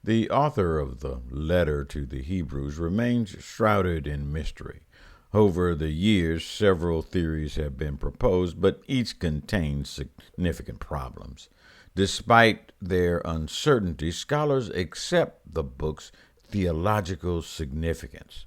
The author of the letter to the Hebrews remains shrouded in mystery. Over the years, several theories have been proposed, but each contains significant problems. Despite their uncertainty, scholars accept the book's theological significance.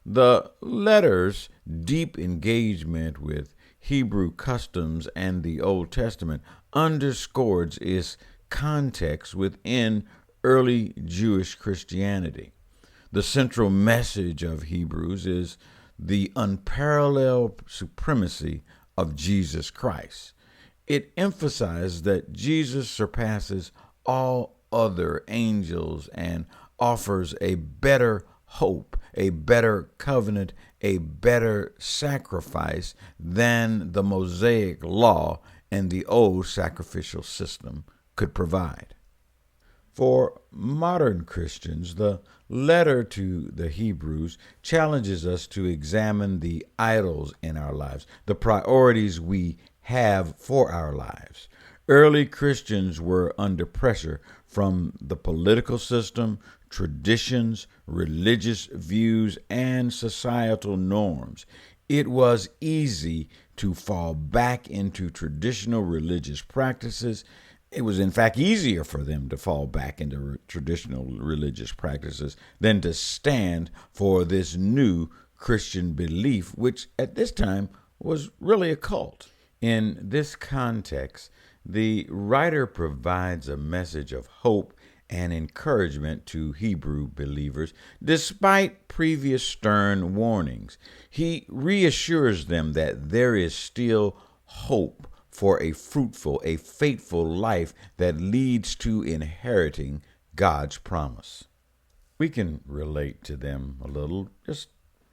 The letter's deep engagement with Hebrew customs and the Old Testament underscores its context within early Jewish Christianity. The central message of Hebrews is the unparalleled supremacy of Jesus Christ. It emphasizes that Jesus surpasses all other angels and offers a better hope, a better covenant, a better sacrifice than the Mosaic law and the old sacrificial system could provide. For modern Christians, the letter to the Hebrews challenges us to examine the idols in our lives, the priorities we have for our lives. Early Christians were under pressure from the political system, traditions, religious views, and societal norms. It was easy to fall back into traditional religious practices. It was, in fact, easier for them to fall back into traditional religious practices than to stand for this new Christian belief, which at this time was really a cult. In this context, the writer provides a message of hope and encouragement to Hebrew believers, despite previous stern warnings. He reassures them that there is still hope for a fruitful, a faithful life that leads to inheriting God's promise. We can relate to them a little. Just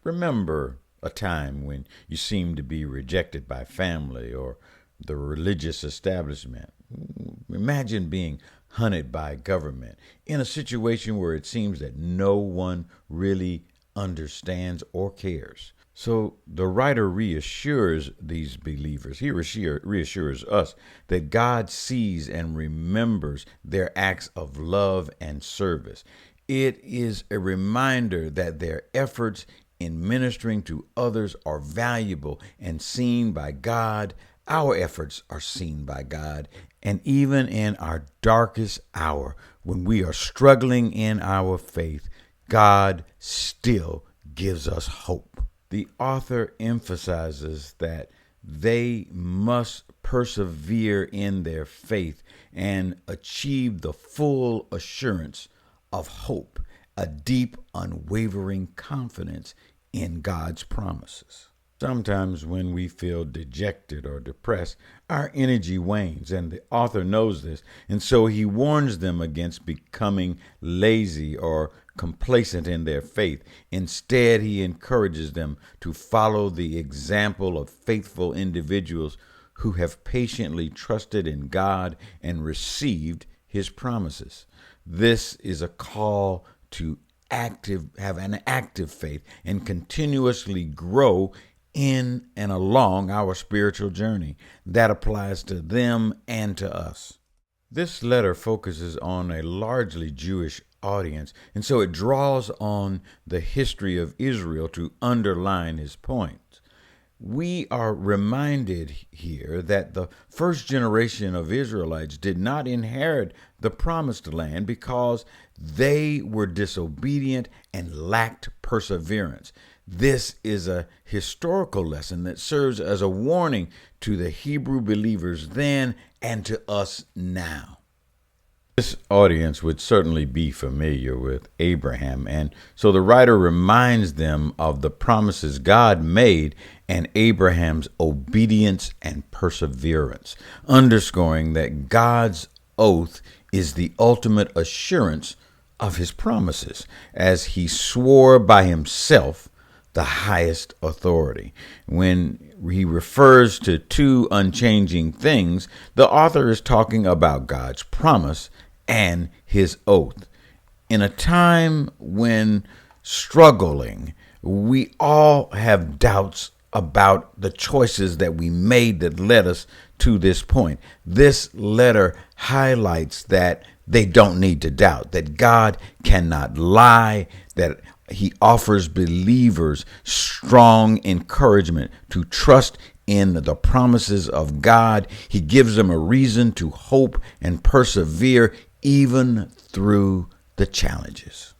remember a time when you seemed to be rejected by family or the religious establishment. Imagine being hunted by government in a situation where it seems that no one really understands or cares. So the writer reassures these believers, he reassures us that God sees and remembers their acts of love and service. It is a reminder that their efforts in ministering to others are valuable and seen by God. Our efforts are seen by God. And even in our darkest hour, when we are struggling in our faith, God still gives us hope. The author emphasizes that they must persevere in their faith and achieve the full assurance of hope, a deep, unwavering confidence in God's promises. Sometimes when we feel dejected or depressed, our energy wanes, and the author knows this, and so he warns them against becoming lazy or complacent in their faith. Instead, he encourages them to follow the example of faithful individuals who have patiently trusted in God and received his promises. This is a call to have an active faith and continuously grow in and along our spiritual journey. That applies to them and to us. This letter focuses on a largely Jewish audience, and so it draws on the history of Israel to underline his point. We are reminded here that the first generation of Israelites did not inherit the promised land because they were disobedient and lacked perseverance. This is a historical lesson that serves as a warning to the Hebrew believers then and to us now. This audience would certainly be familiar with Abraham, and so the writer reminds them of the promises God made and Abraham's obedience and perseverance, underscoring that God's oath is the ultimate assurance of his promises, as he swore by himself, the highest authority. When he refers to two unchanging things, the author is talking about God's promise and his oath. In a time when struggling, we all have doubts about the choices that we made that led us to this point. This letter highlights that they don't need to doubt, that God cannot lie, that he offers believers strong encouragement to trust in the promises of God. He gives them a reason to hope and persevere even through the challenges.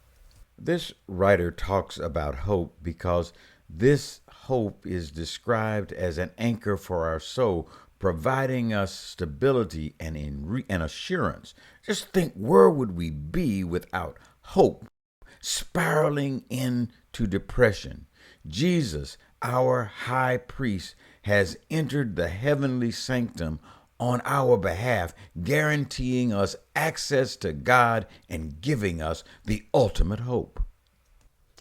This writer talks about hope because this hope is described as an anchor for our soul, providing us stability and assurance. Just think, where would we be without hope? Spiraling into depression. Jesus, our high priest, has entered the heavenly sanctum on our behalf, guaranteeing us access to God and giving us the ultimate hope.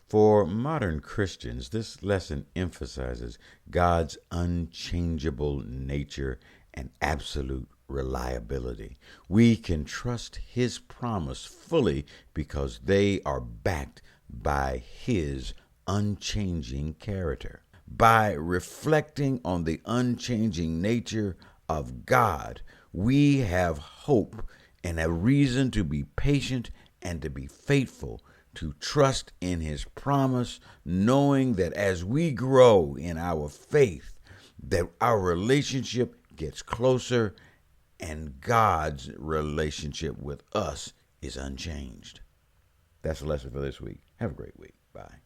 For modern Christians, this lesson emphasizes God's unchangeable nature and absolute reliability. We can trust his promise fully because they are backed by his unchanging character. By reflecting on the unchanging nature of God, we have hope and a reason to be patient and to be faithful, to trust in his promise, knowing that as we grow in our faith, that our relationship gets closer and God's relationship with us is unchanged. That's the lesson for this week. Have a great week. Bye.